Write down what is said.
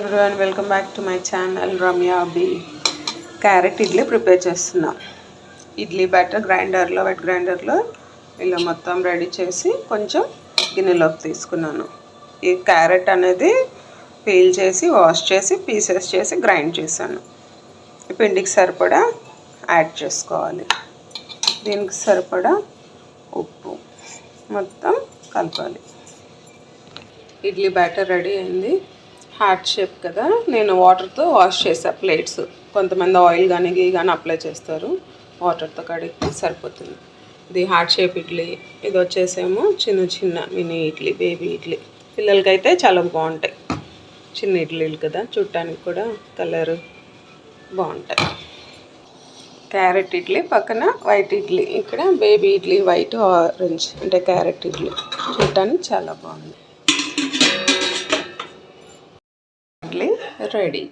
everyone, welcome back to my channel Ramya Abhi. Carrot idli prepare చేస్తున్నా. Idli batter గ్రైండర్లో wet గ్రైండర్లో ఇలా మొత్తం రెడీ చేసి కొంచెం గిన్నెలోకి తీసుకున్నాను. ఈ క్యారెట్ అనేది పీల్ చేసి వాష్ చేసి పీసెస్ చేసి గ్రైండ్ చేశాను. ఈ పిండికి సరిపడా యాడ్ చేసుకోవాలి. దీనికి సరిపడా ఉప్పు మొత్తం కలపాలి. ఇడ్లీ బ్యాటర్ రెడీ అయింది. హార్ట్ షేప్ కదా, నేను వాటర్తో వాష్ చేసా ప్లేట్స్. కొంతమంది ఆయిల్ కానీ గీ కానీ అప్లై చేస్తారు, వాటర్తో కడిగితే సరిపోతుంది. ఇది హార్ట్ షేప్ ఇడ్లీ. ఇది వచ్చేసేమో చిన్న చిన్న మినీ ఇడ్లీ, బేబీ ఇడ్లీ. పిల్లలకైతే చాలా బాగుంటాయి. చిన్న ఇడ్లీలు కదా, చూడటానికి కూడా కలర్ బాగుంటాయి. క్యారెట్ ఇడ్లీ పక్కన వైట్ ఇడ్లీ, ఇక్కడ బేబీ ఇడ్లీ వైట్ ఆరెంజ్ అంటే క్యారెట్ ఇడ్లీ. చూడటానికి చాలా బాగుంది. ఇడ్లీ రెడీ.